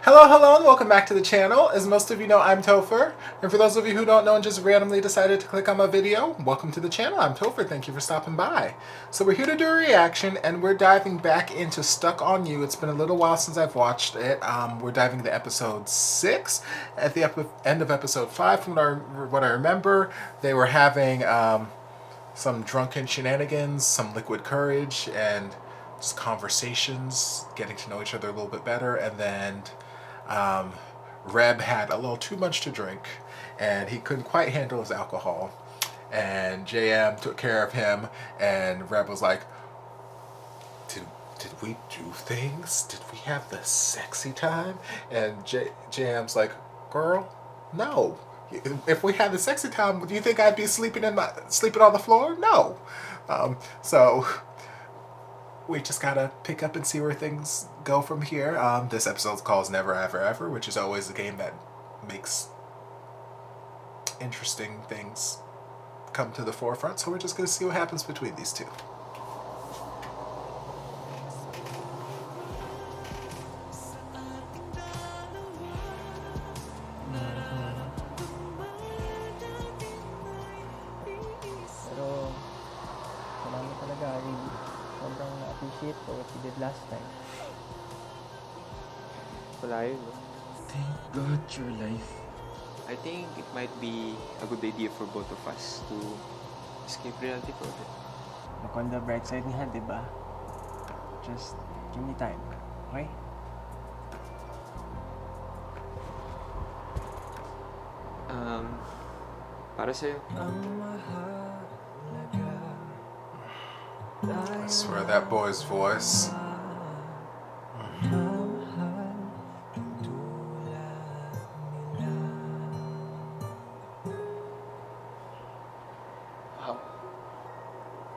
Hello, hello, and welcome back to the channel. As most of you know, I'm Topher. And for those of you who don't know and just randomly decided to click on my video, welcome to the channel. I'm Topher. Thank you for stopping by. So we're here to do a reaction, and we're diving back into Stuck on You. It's been a little while since I've watched it. We're diving into episode 6. At the end of episode 5, from what I remember, they were having some drunken shenanigans, some liquid courage, and just conversations, getting to know each other a little bit better, and then Reb had a little too much to drink, and he couldn't quite handle his alcohol, and JM took care of him, and Reb was like, did we do things? Did we have the sexy time? And JM's like, girl, no. If we had the sexy time, do you think I'd be sleeping on the floor? No. So we just gotta pick up and see where things go from here. This episode's called Never Ever Ever, which is always a game that makes interesting things come to the forefront. So we're just gonna see what happens between these two. Pero salamat talaga, really. Sobrang na-appreciate ko what you did last time. Wala yun, no? Thank God you're alive. I think it might be a good idea for both of us to escape reality for a bit. Look on the bright side nga, di ba? Just give me time, okay? Para sa'yo. I swear that boy's voice. Wow.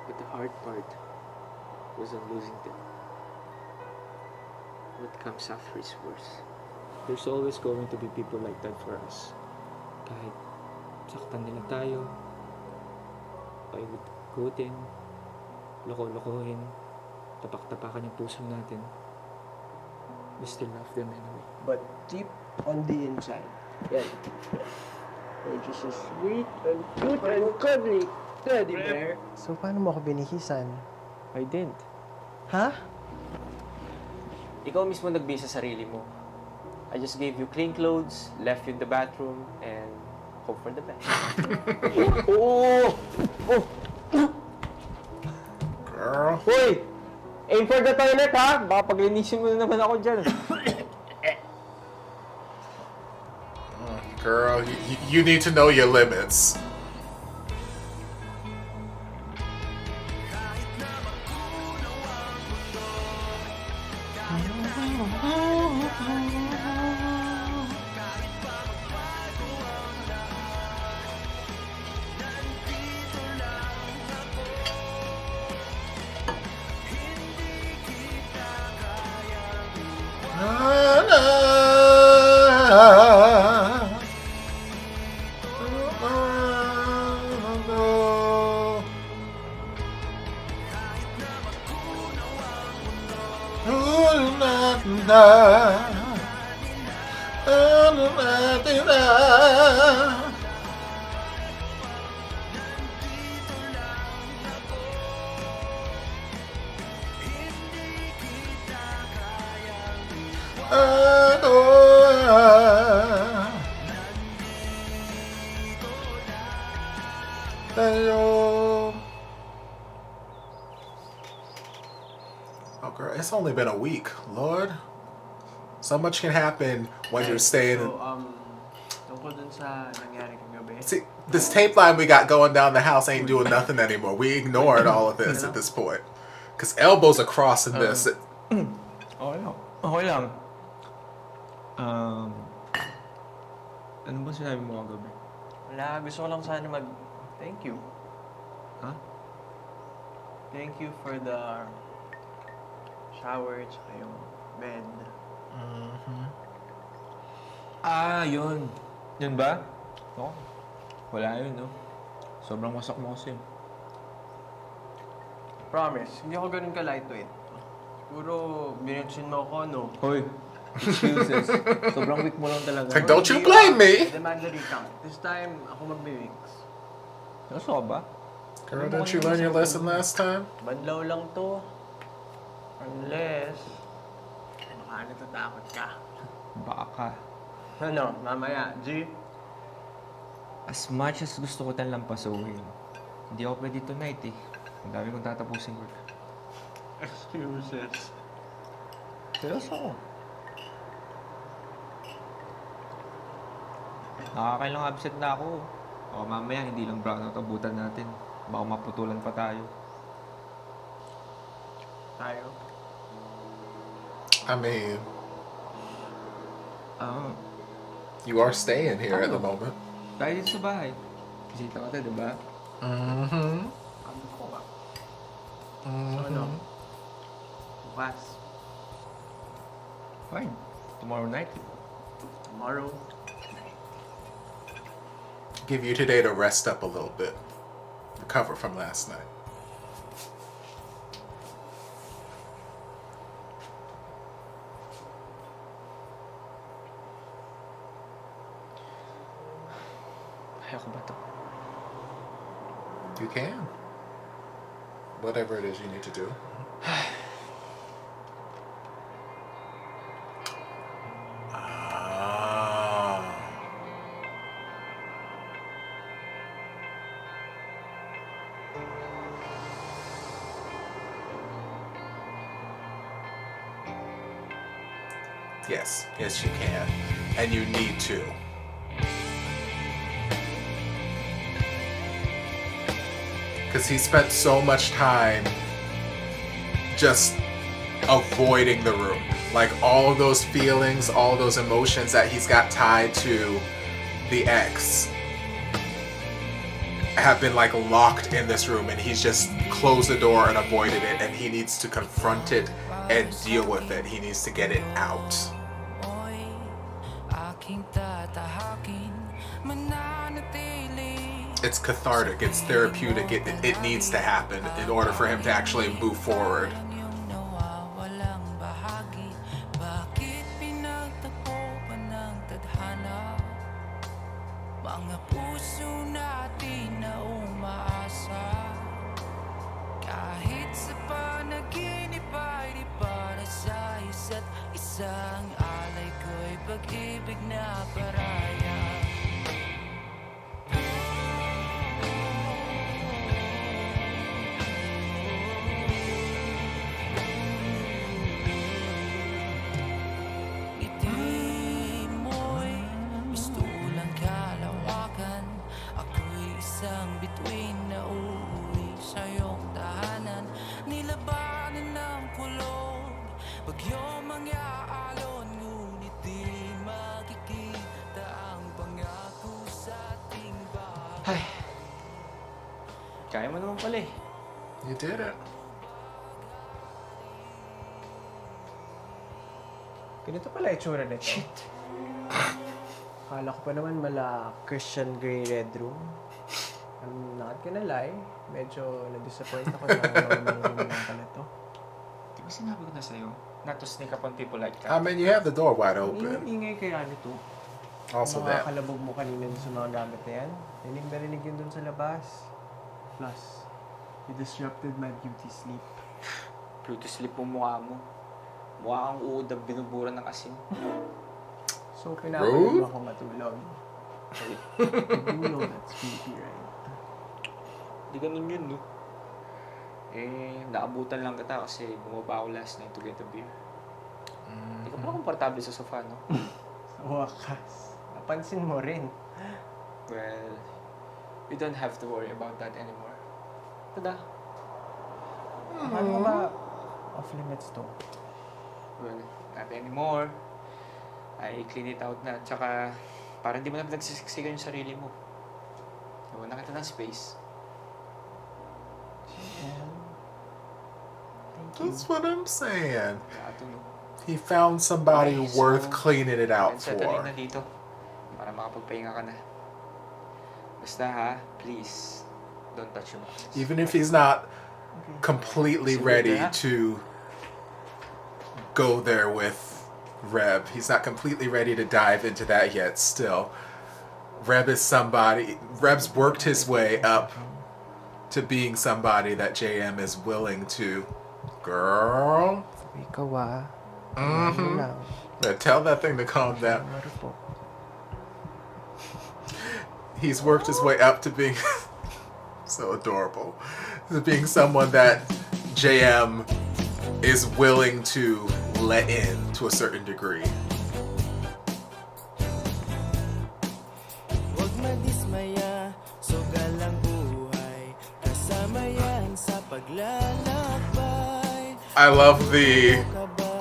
But the hard part wasn't losing them. What comes after is worse. There's always going to be people like that for us. Kahit saktan nila tayo, paikot-ikutin, loko-lokohin, tapak-tapakan yung puso natin. We still love them anyway. But deep on the inside, yan. You're just a sweet and cute and cuddly teddy bear. So paano mo ako binihisan? I didn't. Ha? Ikaw mismo nagbisa sa sarili mo. I just gave you clean clothes, left you in the bathroom, and hope for the best. Oo! Oh! Girl. Hoy! Aim for the toilet, ha? Baka paglinisin mo na naman ako dyan. Girl, you need to know your limits. Oh girl, it's only been a week. Lord. So much can happen when you're staying. Tungkol dun sa nangyari kagabi. See, this tape line we got going down the house ain't doing nothing anymore. We ignored all of this at this point. Because elbows are crossing this. Okay lang. Okay lang. Ano ba sinabi mo kagabi? Wala, gusto ko lang sana thank you. Ha? Thank you for the shower, tsaka yung bed. Yun. Yun ba? Oo. Wala yun, no? Sobrang wasak mo kasi. Promise, hindi ako ganun ka lightweight. Siguro, binitsin mo ako, no? Hoy, Excuses. Sobrang weak mo lang talaga. Like, don't you blame me! Demand the recount. This time, ako magbe-wings. Seryoso ka ba? Girl, didn't you learn your lesson last time? Banlaw lang to. Unless... baka natatakot ka. Baka. Ano, mamaya, G? As much as gusto ko tayong lampasuhin, hindi ako pwede tonight eh. Ang dami kong tatapusin work. Excuses. Seryoso ako. Nakakailang absent na ako. O mamaya hindi lang brownout abutan natin. Baka maputulan pa tayo. Tayo. I mean, You are staying here at the moment. Tayo dito sa bahay. Bisita ka tayo, diba? Mm-hmm. Ano ko ba? Mm-hmm. Ano? Bukas. Fine. Tomorrow night. Tomorrow. Give you today to rest up a little bit. Recover from last night. Ayoko ba to? You can. Whatever it is you need to do. Yes, yes you can. And you need to. Because he spent so much time just avoiding the room. Like all of those feelings, all of those emotions that he's got tied to the ex have been like locked in this room, and he's just closed the door and avoided it, and he needs to confront it and deal with it. He needs to get it out. It's cathartic, it's therapeutic, it needs to happen in order for him to actually move forward. Ay. Kaya mo naman pala eh. You did it. Ganito pala itsura nito. Shit. Akala ko pa naman mala Christian Grey Red Room. I'm not gonna lie. Medyo na-disappoint ako na normal room lang pala to. Di ba sinabi ko na sa'yo? Not to sneak up on people like that. I mean, you have the door wide Yung open. ingay kaya nito. Also Mga that. kalabog mo kanina dun sa mga gamit na yan. Rinig na rinig yun dun sa labas. Plus, you disrupted my beauty sleep. Beauty sleep mo mukha mo. Mukha kang uod na binuburan ng asin. So, pinapanood mo ako matulog. You know that's beauty, right? Di ganun yun, no? Eh, naabutan lang kita kasi bumaba ako last night to get a beer. Hindi ka pala komportable sa sofa, no? Sa wakas. Napansin mo rin. Well, we don't have to worry about that anymore. Tada. Paano ba off limits to? Well, not anymore. I clean it out na. Tsaka, parang di mo na pinagsisiksikan yung sarili mo. Nawan na kita ng space. Thank you. That's what I'm saying. Lato, no? He found somebody Okay, so, worth cleaning it out settling for. na dito. Para makapagpahinga ka na. Basta ha, please, don't touch your mattress. Even if he's not completely Sige, ready ha? to go there with Reb. He's not completely ready to dive into that yet still. Reb's worked his way up to being somebody that JM is willing to. Girl. Ikaw ah. Mm-hmm. Lang. Tell that thing to calm down. He's worked his way up to being so adorable. To being someone that JM is willing to let in to a certain degree. I love the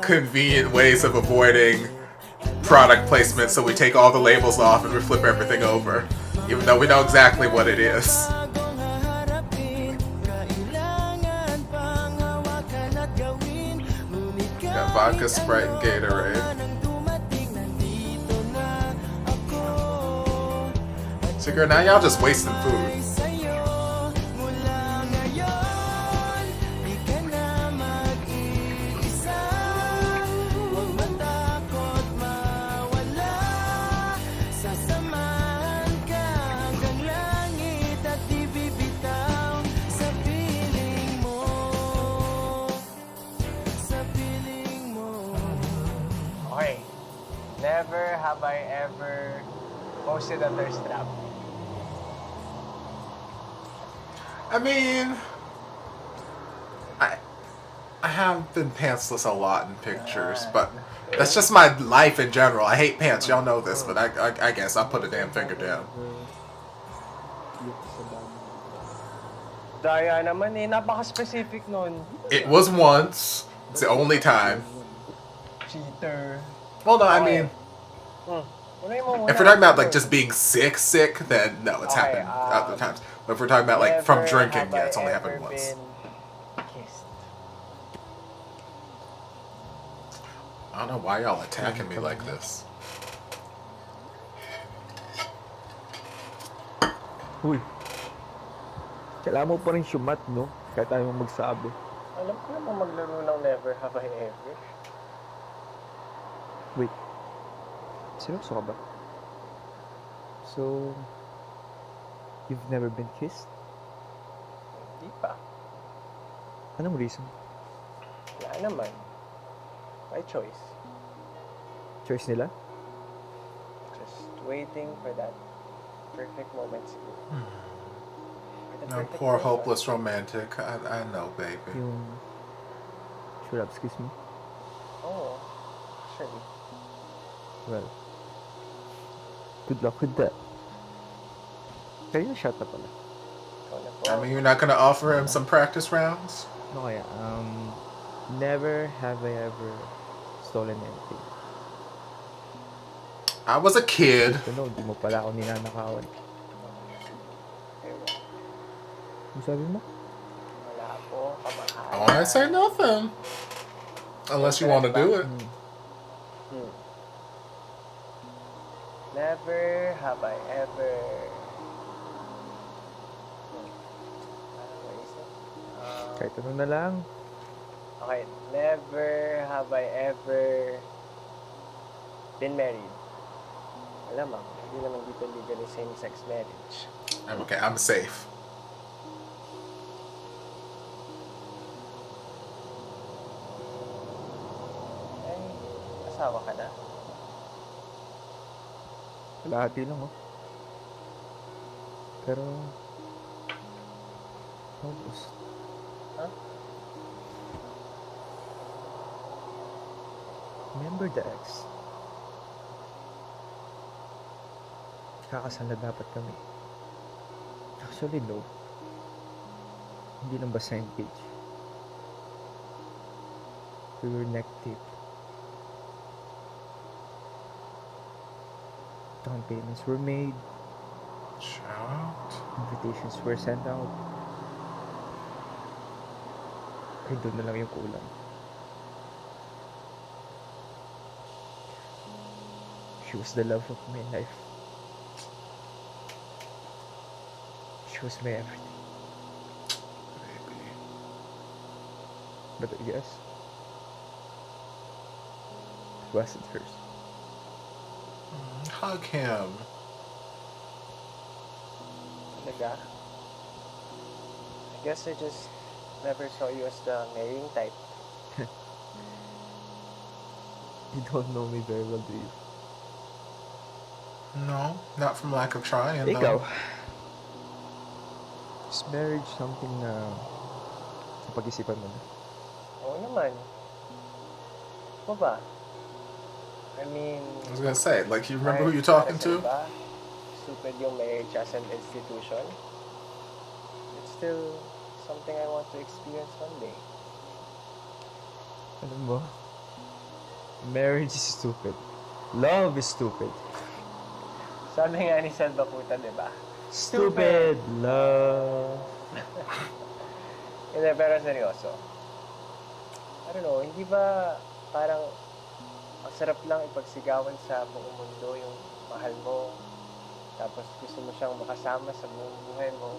convenient ways of avoiding product placement, so we take all the labels off and we flip everything over, even though we know exactly what it is. Got vodka, Sprite, and Gatorade. So girl, now y'all just wasting food. Okay. Never have I ever posted a thirst trap. I mean, I have been pantsless a lot in pictures, but that's just my life in general. I hate pants, y'all know this, but I guess I'll put a damn finger down. Daya naman eh, napaka-specific nun. It was once. It's the only time. Cheater. Well, no, I mean, if we're talking about like just being sick, then no, it's Okay, happened other times. But if we're talking about like from drinking, yeah, it's only happened once. Kissed. I don't know why y'all attacking me like this. Uy. Kailangan mo pa rin syumat, no? Kahit tayo mo magsabi. Alam ko naman maglaro ng never have I ever. Wait. Seryoso ka ba? So, you've never been kissed? Hindi pa. Anong reason? Wala naman. My choice. Choice nila? Just waiting for that perfect moment siguro. No, poor hopeless romantic. I know, baby. Yung should have kissed me? Oo. Actually. Well, good luck with that. Kaya yung shot na pala. Ikaw na po. I mean, you're not gonna offer him some practice rounds? No kaya, never have I ever stolen anything. I was a kid. Pero di mo pala ako ninanakawan. Ano sabi mo? Wala po. Oh, I say nothing. Unless you want to do it. Never have I ever... Kahit ano na lang. Okay, never have I ever been married. Alam mo, hindi naman dito legally same-sex marriage. I'm okay, I'm safe. Ay, asawa ka na? Kalahati lang, oh. Pero, almost. Huh? Remember the ex? Kakasal na dapat kami. Actually, no. Hindi lang ba same page? We were neck deep. Down payments were made. Shout. Invitations were sent out. Ay, doon na lang yung kulang. She was the love of my life. She was my everything. Baby. But I guess, wasn't hers. Hug him. Talaga? I guess I just never saw you as the marrying type. You don't know me very well, do you? No, not from lack of trying, Ikaw? though. Is marriage something na sa pag-isipan mo na? Oo naman. Ano ba? I mean... I was gonna say, like, you remember who kahit you're talking para sa to? iba, stupid yung marriage as an institution. It's still something I want to experience one day. Alam mo, marriage is stupid. Love is stupid. Sabi nga ni Sal Bakuta, di ba? Stupid love. Hindi, pero seryoso. I don't know, hindi ba parang ang sarap lang ipagsigawan sa buong mundo yung mahal mo, tapos gusto mo siyang makasama sa buong buhay mo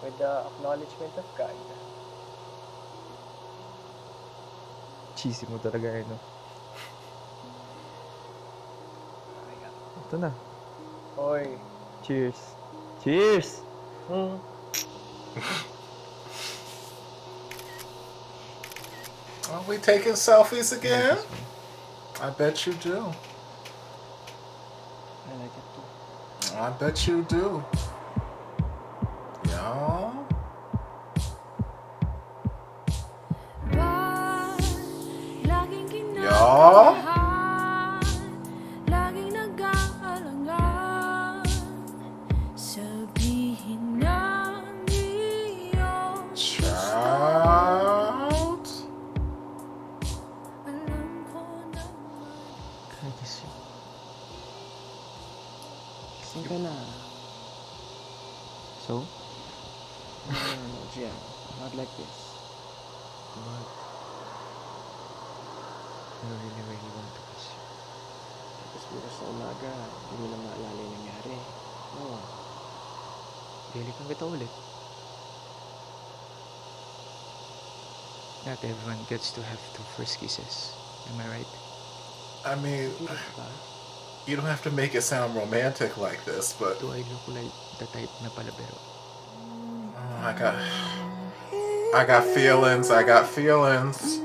with the acknowledgement of God. Cheesy mo talaga eh, no? Ito na. Hoy. Cheers. Cheers! Are we taking selfies again? I bet you do. I like it too. I bet you do. Y'all. Y'all. Shout. Can I kiss you? Kising ka na. So? No, Jen. Not like this. But I really, really want to kiss you. Tapos bukas sa umaga, hindi mo lang maalala yung nangyari. Oo. Bili kang kita ulit. Not everyone gets to have two first kisses. Am I right? I mean, Hindi ba? you don't have to make it sound romantic like this, but Do I look like the type na palabero? I got feelings. I got feelings.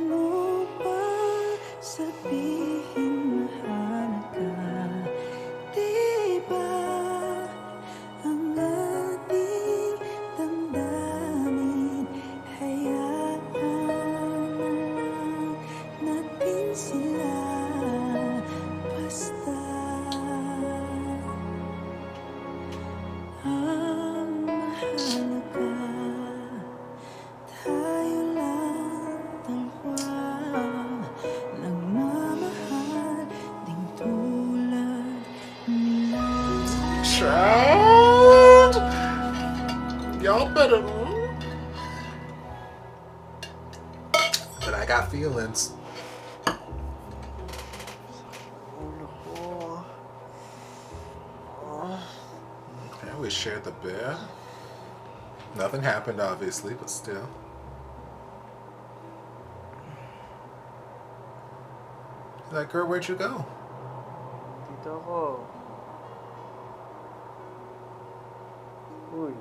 Child, y'all better. But I got feelings. Okay, we shared the bed. Nothing happened, obviously, but still. Like, girl, where'd you go? Dito ako. Uy.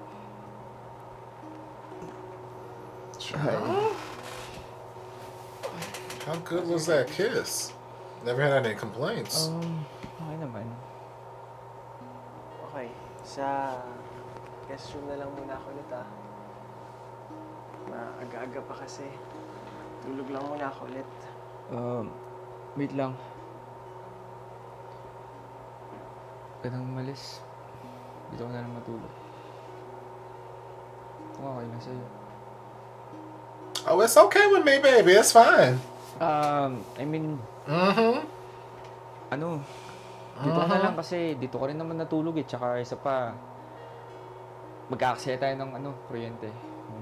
Child? How good was that kiss? Never had any complaints. Okay naman. Okay. Sa guest room na lang muna ako ulit ah. Maaga-aga pa kasi. Tulog lang muna ako ulit. Wait lang. Huwag ka nang umalis. Dito ka na lang matulog. Kung okay lang sa'yo. Oh, it's okay with me, baby. It's fine. I mean, ano, dito ka na lang kasi dito ka rin naman natulog eh. Tsaka isa pa, magkakaksaya tayo ng kuryente.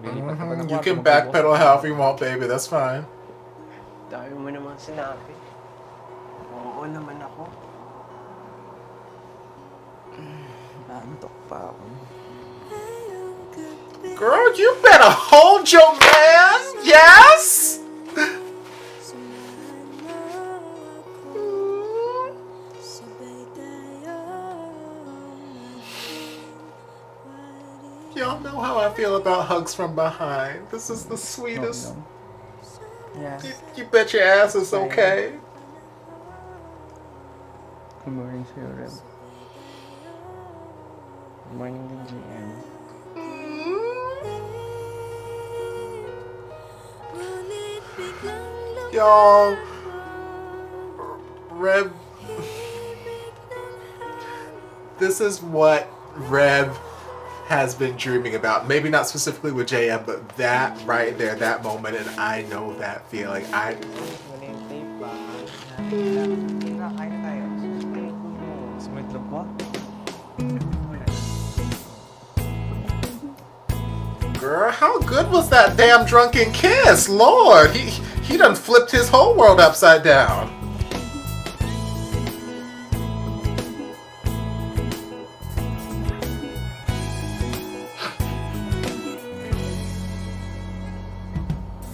Lilipat ka pa ng You kwarto, can magbubukas backpedal ka. however you want, baby. That's fine. Dami mo naman sinabi. Oo naman ako. Antok pa ako. Girl, you better hold your man. Yes? about hugs from behind. This is the sweetest. No. Yeah. You bet your ass it's okay. Good morning sa'yo, Rem. Good morning din, GM. Y'all, Rev, this is what Rev has been dreaming about. Maybe not specifically with JM, but that right there, that moment, and I know that feeling. Girl, how good was that damn drunken kiss? Lord, he done flipped his whole world upside down.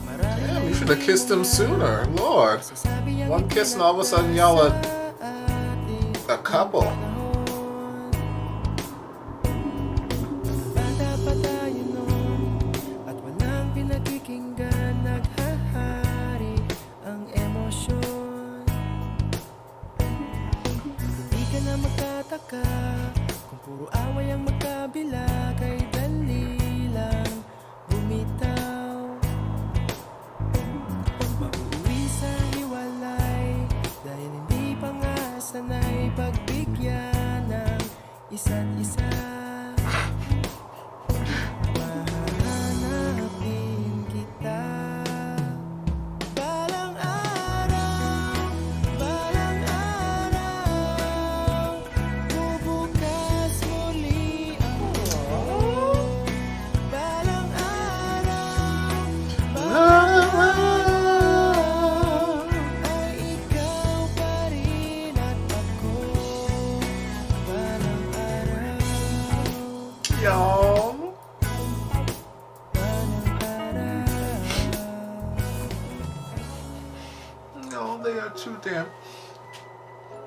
Damn, you should have kissed him sooner. Lord, one kiss and all of a sudden y'all are a couple. Kung puro away ang magkabila, kay dali lang bumitaw. Mauuwi sa hiwalay dahil hindi pa nga sanay pagbigyan ng isa't isa. Mahanapin kita balang araw, balang araw. Bubukas muli ako balang araw, balang araw ay ikaw pa rin at ako balang araw, Y'all. balang araw. No, they are too damn.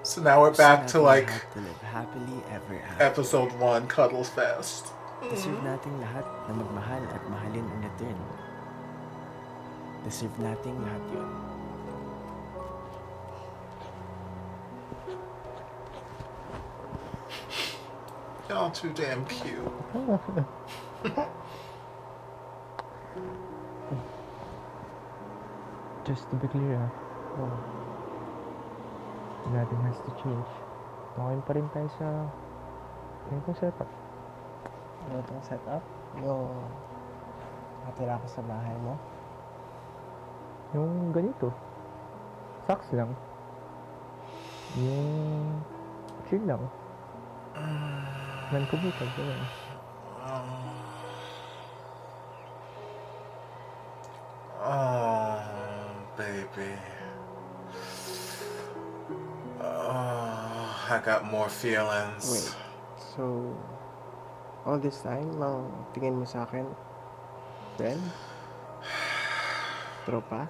So now we're back to like To live happily ever after. episode 1, Cuddles Fest. Deserve nating lahat na magmahal at mahalin ulit din. Deserve nating lahat yun. Y'all too damn cute. Just to be clear, nothing has to change. Okay pa rin tayo sa ganitong setup. Ganitong setup? Yung nakatira ka sa bahay mo? Yung ganito. Sucks lang. Yung chill lang. Nan-kumutag, gano'n. Oh, baby. Oh, I got more feelings. Wait. So, all this time, lang tingin mo sa akin, friend? Tropa?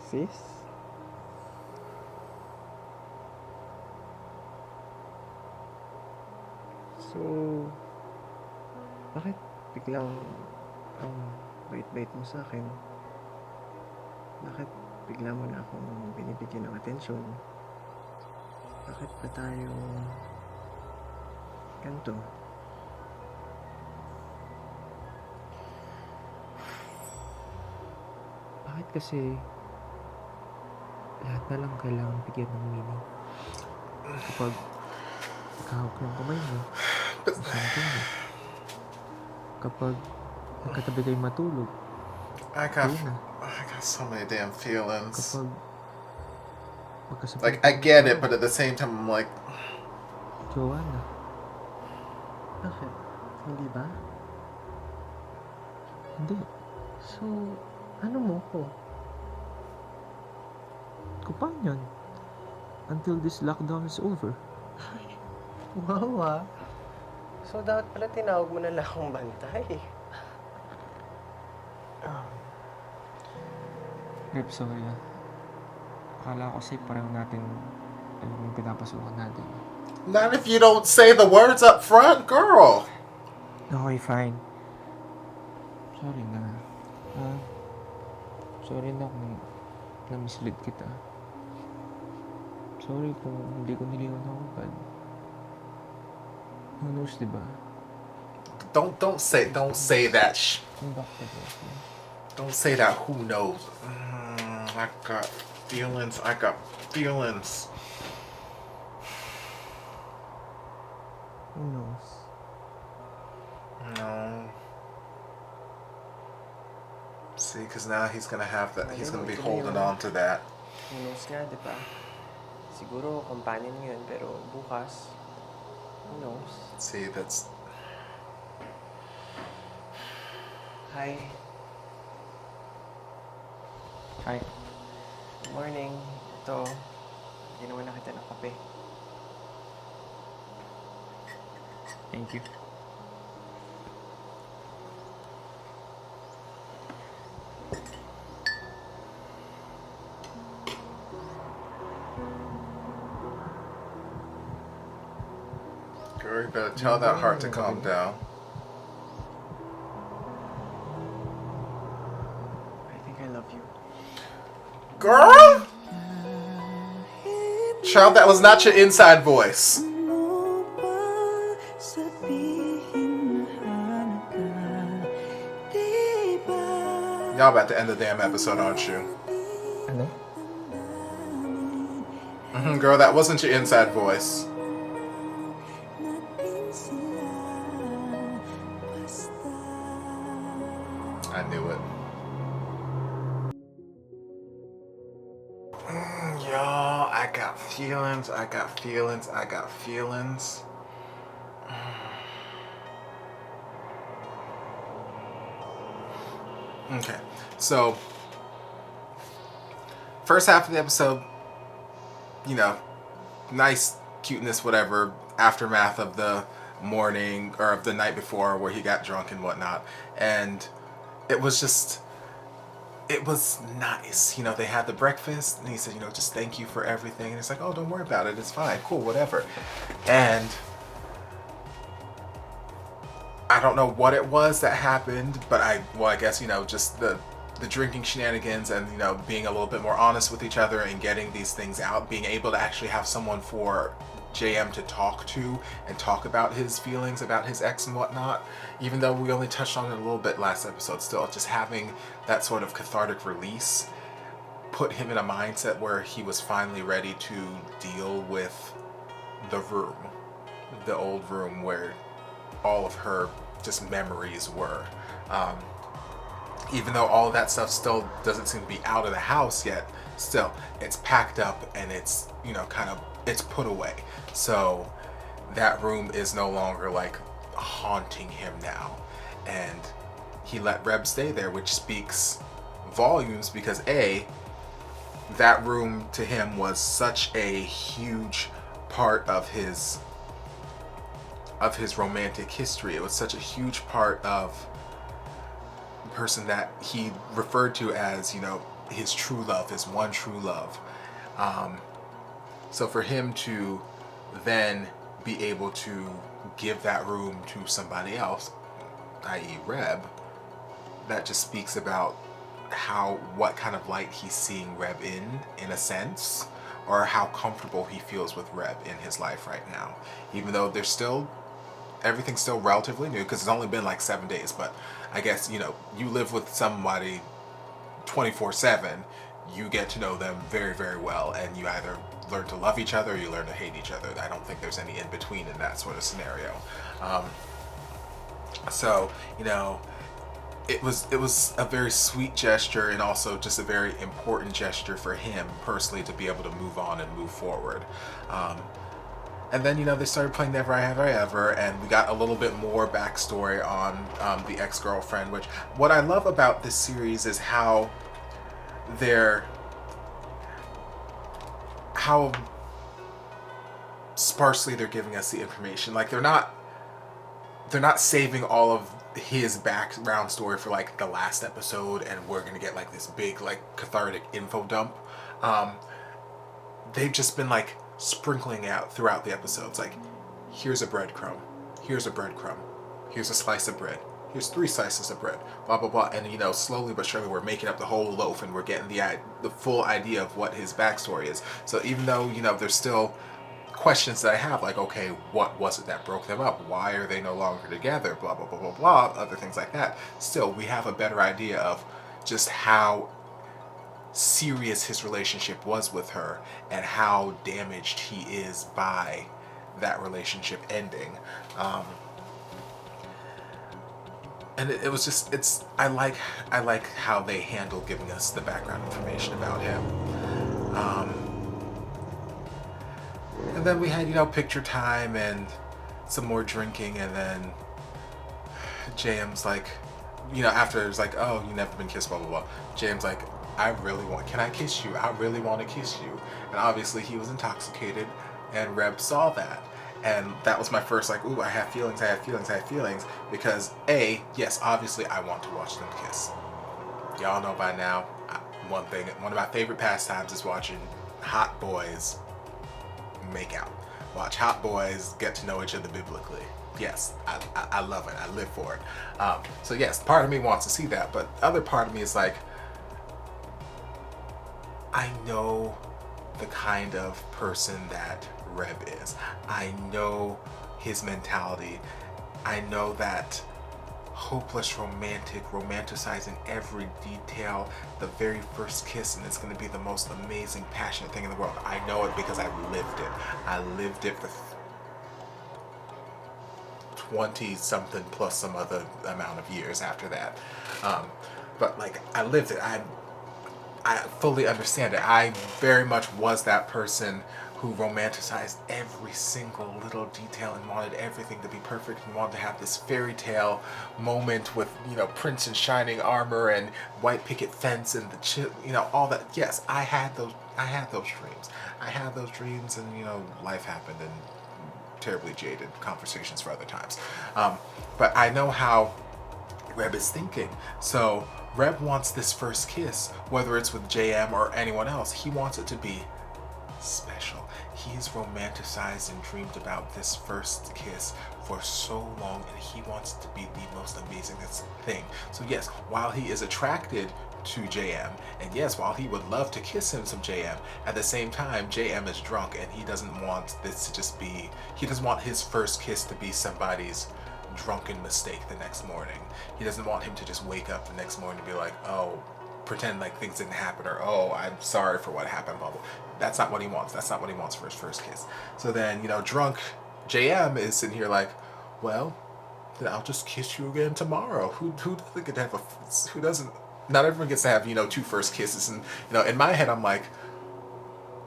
Sis? So, bakit biglang ang bait-bait mo sa akin? Bakit bigla mo na akong binibigyan ng atensyon? Bakit ba tayo ganito? Bakit kasi lahat na lang kailangan bigyan ng meaning? Kapag nakahawak ng kamay mo, isang mo. Kapag nagkatabi kayo matulog, I got so many damn feelings. kapag magkasabay Like, I get it, but at the same time, I'm like, jowa na. Bakit? Hindi ba? Hindi. So, ano mo ko? Companion. Until this lockdown is over. Wow ah. So, dapat pala tinawag mo na lang akong bantay. Rep, sorry ah. Akala ko kasi pareho natin yung pinapasukan natin. not if you don't say the words up front, girl. Okay, fine. Sorry na. Ha? Sorry na kung na-mislead kita. Sorry kung hindi ko niliwan ako agad. Who knows, di ba? Don't say that. Come back to this. Don't say that. Who knows? I got feelings. I got feelings. Who knows? No. See, because now he's gonna have that. He's gonna be holding on to that. Who knows nga, di ba? Siguro, companion yun, pero bukas, who knows? See, that's. Hi. Hi. Good morning. Ito, ginawa na kita ng kape. Thank you. Girl, you better tell that heart to calm down. I think I love you. Girl! Child, that was not your inside voice. Y'all about to end the damn episode, aren't you? Ano? Girl, that wasn't your inside voice. I knew it. Y'all, I got feelings. I got feelings. I got feelings. Okay, so first half of the episode, you know, nice cuteness, whatever, aftermath of the morning or of the night before where he got drunk and whatnot, and it was just, it was nice. You know, they had the breakfast and he said, you know, just thank you for everything, and it's like, oh, don't worry about it, it's fine, cool, whatever. And I don't know what it was that happened, but I guess, you know, just the drinking shenanigans and, you know, being a little bit more honest with each other and getting these things out, being able to actually have someone for JM to talk to and talk about his feelings about his ex and whatnot, even though we only touched on it a little bit last episode, still just having that sort of cathartic release put him in a mindset where he was finally ready to deal with the room, the old room where all of her just memories were. Even though all of that stuff still doesn't seem to be out of the house yet, still it's packed up and it's, you know, kind of, it's put away. So that room is no longer like haunting him now, and he let Reb stay there, which speaks volumes, because A, that room to him was such a huge part of his romantic history. It was such a huge part of the person that he referred to as, you know, his true love, his one true love. So for him to then be able to give that room to somebody else, i.e. Reb, that just speaks about what kind of light he's seeing Reb in a sense, or how comfortable he feels with Reb in his life right now. Even though there's still, everything's still relatively new, because it's only been like 7 days, but I guess, you know, you live with somebody 24/7, you get to know them very, very well, and you either learn to love each other or you learn to hate each other. I don't think there's any in between in that sort of scenario. So, you know, it was a very sweet gesture, and also just a very important gesture for him personally to be able to move on and move forward. And then, you know, they started playing Never Have I Ever, and we got a little bit more backstory on the ex-girlfriend, which, what I love about this series is how sparsely they're giving us the information. Like, they're not saving all of his background story for like the last episode and we're gonna get like this big like cathartic info dump. They've just been like sprinkling out throughout the episodes, like, here's a breadcrumb, here's a breadcrumb, here's a slice of bread, here's 3 slices of bread, blah, blah, blah. And, you know, slowly but surely we're making up the whole loaf and we're getting the full idea of what his backstory is. So even though, you know, there's still questions that I have, like, okay, what was it that broke them up? Why are they no longer together? Blah, blah, blah, blah, blah, other things like that. Still, we have a better idea of just how serious his relationship was with her and how damaged he is by that relationship ending. And it was just, I like how they handle giving us the background information about him. And then we had, you know, picture time and some more drinking, and then JM's like, you know, after it's like, oh, you never been kissed, blah, blah, blah. JM's like, can I kiss you? I really want to kiss you. And obviously he was intoxicated, and Reb saw that. And that was my first, like, ooh, I have feelings, because yes, obviously I want to watch them kiss. Y'all know by now, one of my favorite pastimes is watching hot boys make out. Watch hot boys get to know each other biblically. Yes, I love it. I live for it. So yes, part of me wants to see that, but the other part of me is like, I know the kind of person that Reb is. I know his mentality. I know that hopeless romantic, romanticizing every detail, the very first kiss, and it's going to be the most amazing, passionate thing in the world. I know it because I lived it. I lived it for 20 something plus some other amount of years after that. But like, I lived it. I fully understand it. I very much was that person who romanticized every single little detail and wanted everything to be perfect and wanted to have this fairy tale moment with, you know, Prince in shining armor and white picket fence and you know, all that. Yes, I had those dreams. I had those dreams, and, you know, life happened and terribly jaded conversations for other times. But I know how Reb is thinking. So Reb wants this first kiss, whether it's with JM or anyone else, he wants it to be special. He's romanticized and dreamed about this first kiss for so long, and he wants it to be the most amazing thing. So yes, while he is attracted to JM, and yes, while he would love to kiss him some JM, at the same time, JM is drunk and he doesn't want this to just be, he doesn't want his first kiss to be somebody's drunken mistake the next morning. He doesn't want him to just wake up the next morning and be like, oh, pretend like things didn't happen, or oh, I'm sorry for what happened, blah, blah. That's not what he wants. That's not what he wants for his first kiss. So then, you know, drunk JM is sitting here like, well, then I'll just kiss you again tomorrow. Who doesn't get to have who doesn't, not everyone gets to have, you know, 2 first kisses. And, you know, in my head, I'm like,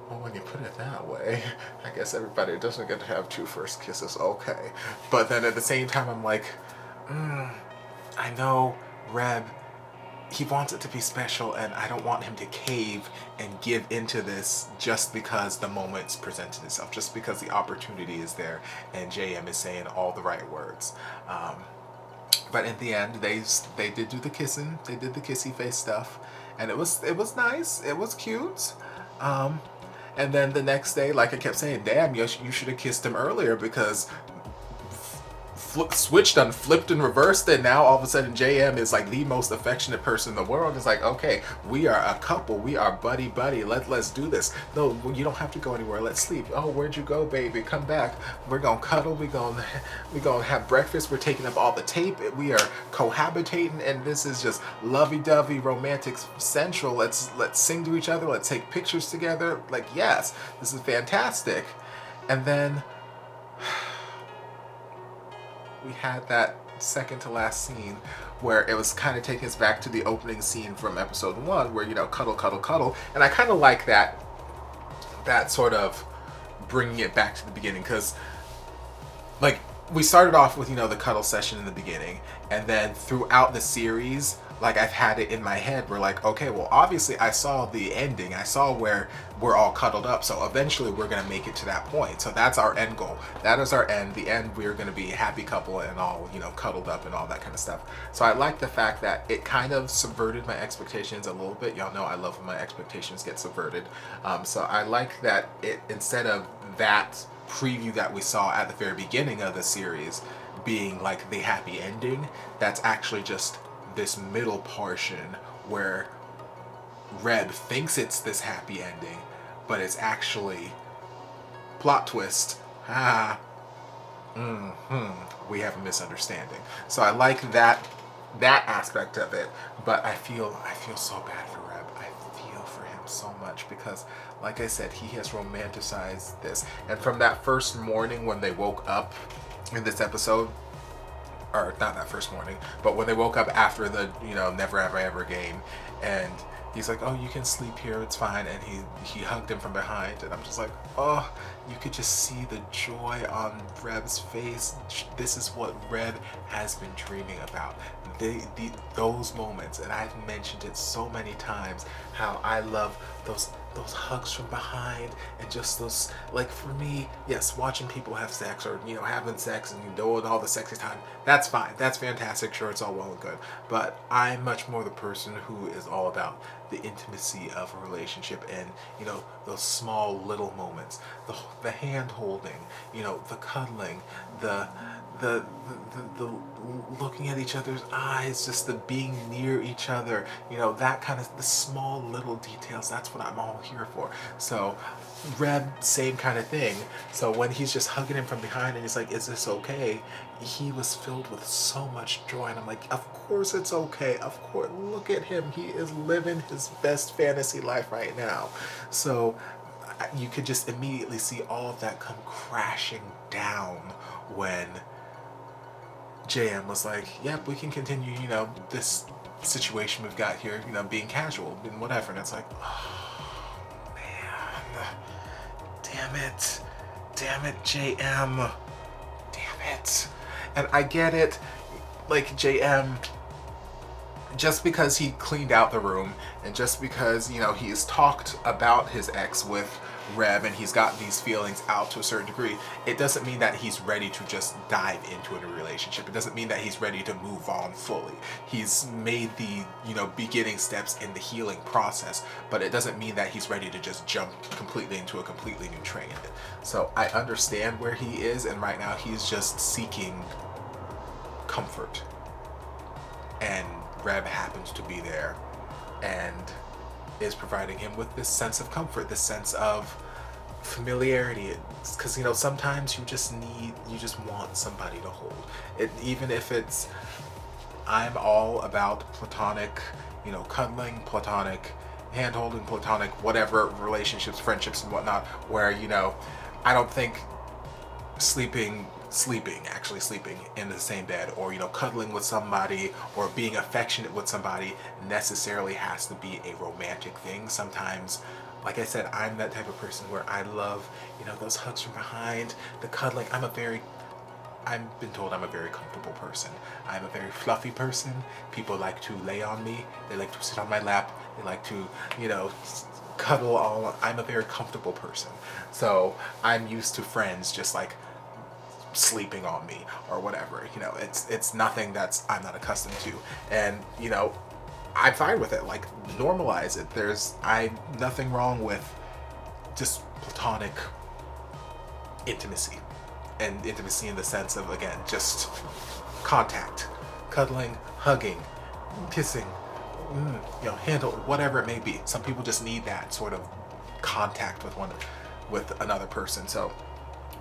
well, when you put it that way, I guess everybody doesn't get to have 2 first kisses. Okay. But then at the same time, I'm like, I know Reb, he wants it to be special, and I don't want him to cave and give into this just because the moment's presented itself, just because the opportunity is there and JM is saying all the right words. But in the end, they did do the kissing. They did the kissy face stuff, and it was nice. It was cute. And then the next day, like I kept saying, damn, you should have kissed him earlier, because switched and flipped and reversed, and now all of a sudden JM is like the most affectionate person in the world. It's like, okay, we are a couple, we are buddy, let's do this. No, you don't have to go anywhere, let's sleep. Oh, where'd you go, baby? Come back. We're gonna cuddle, we're gonna have breakfast, we're taking up all the tape, we are cohabitating, and this is just lovey-dovey, romantic central. Let's sing to each other, let's take pictures together. Like, yes, this is fantastic. And then we had that second to last scene where it was kind of taking us back to the opening scene from episode 1, where, you know, cuddle, and I kind of like that sort of bringing it back to the beginning, because like we started off with, you know, the cuddle session in the beginning, and then throughout the series, like, I've had it in my head where, like, okay, well, obviously I saw the ending, I saw where we're all cuddled up, so eventually we're gonna make it to that point. So that's our end goal. That is our end. The end, we're gonna be a happy couple and all, you know, cuddled up and all that kind of stuff. So I like the fact that it kind of subverted my expectations a little bit. Y'all know I love when my expectations get subverted. So I like that it, instead of that preview that we saw at the very beginning of the series being like the happy ending. That's actually just this middle portion where Reb thinks it's this happy ending, but it's actually plot twist. We have a misunderstanding. So I like that aspect of it, but I feel so bad for Reb. I feel for him so much because, like I said, he has romanticized this. And from that first morning when they woke up in this episode, or not that first morning, but when they woke up after the, Never Have I Ever game, and he's like, oh, you can sleep here, it's fine, and he hugged him from behind, and I'm just like, oh, you could just see the joy on Reb's face. This is what Reb has been dreaming about. Those moments, and I've mentioned it so many times, how I love those hugs from behind, and just those, like, for me, yes, watching people have sex, or having sex and doing all the sexy time, that's fine, that's fantastic, sure, it's all well and good, but I'm much more the person who is all about the intimacy of a relationship, and those small little moments, the hand holding, the cuddling, the looking at each other's eyes, just the being near each other, that kind of, the small little details, that's what I'm all here for. So Reb, same kind of thing. So when he's just hugging him from behind and he's like, is this okay? He was filled with so much joy, and I'm like, of course it's okay, of course, look at him, he is living his best fantasy life right now. So you could just immediately see all of that come crashing down when JM was like, yep, we can continue, this situation we've got here, being casual and whatever. And it's like, oh, man, damn it, JM, damn it. And I get it, like, JM, just because he cleaned out the room, and just because, he's talked about his ex with Reb, and he's got these feelings out to a certain degree, it doesn't mean that he's ready to just dive into a relationship. It doesn't mean that he's ready to move on fully. He's made the, beginning steps in the healing process, but it doesn't mean that he's ready to just jump completely into a completely new train. So I understand where he is, and right now he's just seeking comfort. And Reb happens to be there and is providing him with this sense of comfort, this sense of familiarity. Because sometimes you just want somebody to hold it, even if it's, I'm all about platonic, cuddling, platonic hand-holding, platonic whatever relationships, friendships and whatnot, where I don't think actually sleeping in the same bed, or cuddling with somebody, or being affectionate with somebody necessarily has to be a romantic thing. Sometimes, like I said, I'm that type of person where I love those hugs from behind, the cuddling. I've been told I'm a very comfortable person. I'm a very fluffy person. People like to lay on me, they like to sit on my lap, they like to cuddle all. I'm a very comfortable person, so I'm used to friends just like sleeping on me or whatever. It's nothing that's I'm not accustomed to, and I'm fine with it. Like, normalize it. There's nothing wrong with just platonic intimacy, and intimacy in the sense of, again, just contact, cuddling, hugging, kissing, handle, whatever it may be. Some people just need that sort of contact with another person. So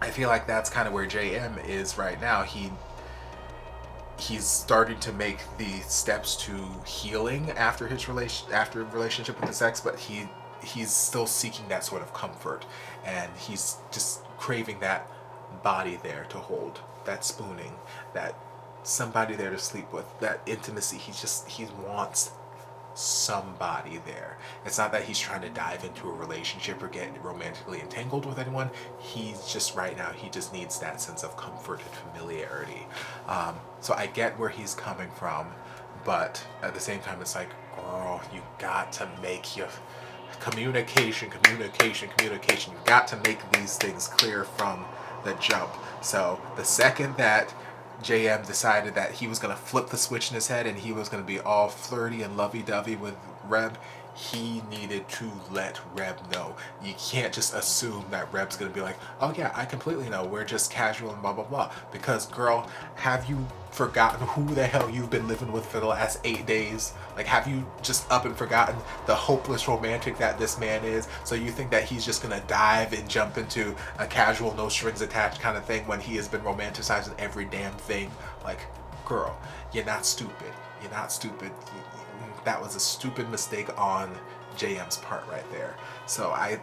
I feel like that's kind of where JM is right now. He's starting to make the steps to healing after his relationship with his ex, but he's still seeking that sort of comfort, and he's just craving that body there to hold, that spooning, that somebody there to sleep with, that intimacy. He wants somebody there. It's not that he's trying to dive into a relationship or get romantically entangled with anyone. He's just, right now, he just needs that sense of comfort and familiarity. So I get where he's coming from, but at the same time, it's like, girl, you got to make your communication. You've got to make these things clear from the jump. So the second that JM decided that he was going to flip the switch in his head and he was going to be all flirty and lovey-dovey with Reb, he needed to let Reb know. You can't just assume that Reb's gonna be like, oh yeah, I completely know, we're just casual and blah blah blah. Because girl, have you forgotten who the hell you've been living with for the last 8 days? Like, have you just up and forgotten the hopeless romantic that this man is? So you think that he's just gonna dive and jump into a casual, no strings attached kind of thing when he has been romanticizing every damn thing? Like, girl, you're not stupid. You're not stupid. That was a stupid mistake on JM's part right there. So I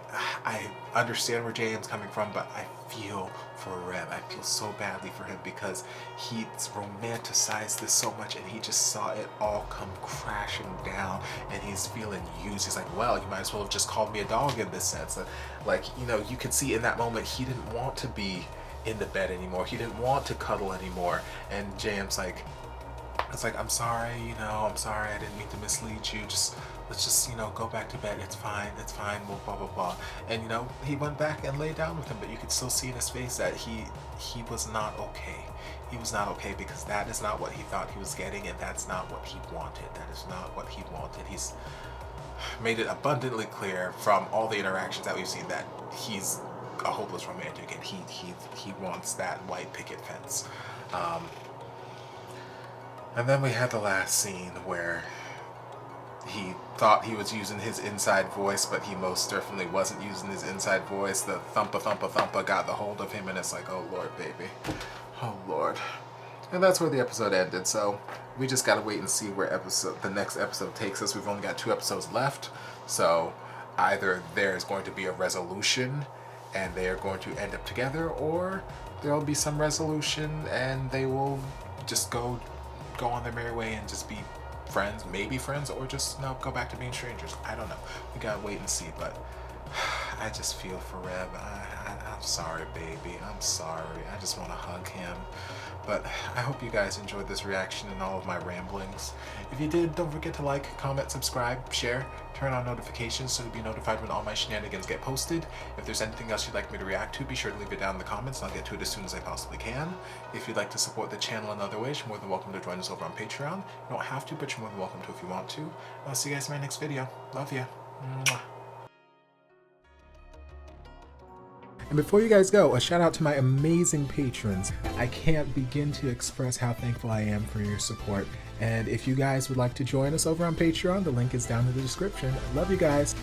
understand where JM's coming from, but I feel for Reb. I feel so badly for him because he's romanticized this so much and he just saw it all come crashing down and he's feeling used. He's like, well, you might as well have just called me a dog in this sense. Like, you know, you could see in that moment he didn't want to be in the bed anymore. He didn't want to cuddle anymore. And JM's like, it's like, I'm sorry, you know, I'm sorry, I didn't mean to mislead you. Let's just, you know, go back to bed. It's fine, blah, blah, blah, blah. And, you know, he went back and laid down with him, but you could still see in his face that he was not okay. He was not okay because that is not what he thought he was getting, and that's not what he wanted. That is not what he wanted. He's made it abundantly clear from all the interactions that we've seen that he's a hopeless romantic and he wants that white picket fence. And then we had the last scene where he thought he was using his inside voice, but he most definitely wasn't using his inside voice. The thumpa thumpa thumpa got the hold of him, and it's like, oh Lord, baby. Oh Lord. And that's where the episode ended, so we just gotta wait and see where the next episode takes us. We've only got 2 episodes left, so either there's going to be a resolution and they are going to end up together, or there'll be some resolution and they will just go on their merry way and just be friends, maybe friends, or just go back to being strangers. I don't know. We gotta wait and see, but I just feel for Reb. I'm sorry, baby. I'm sorry. I just want to hug him. But I hope you guys enjoyed this reaction and all of my ramblings. If you did, don't forget to like, comment, subscribe, share, turn on notifications so you'll be notified when all my shenanigans get posted. If there's anything else you'd like me to react to, be sure to leave it down in the comments and I'll get to it as soon as I possibly can. If you'd like to support the channel in other ways, you're more than welcome to join us over on Patreon. You don't have to, but you're more than welcome to if you want to. I'll see you guys in my next video. Love ya. Mwah. And before you guys go, a shout out to my amazing patrons. I can't begin to express how thankful I am for your support. And if you guys would like to join us over on Patreon, the link is down in the description. Love you guys.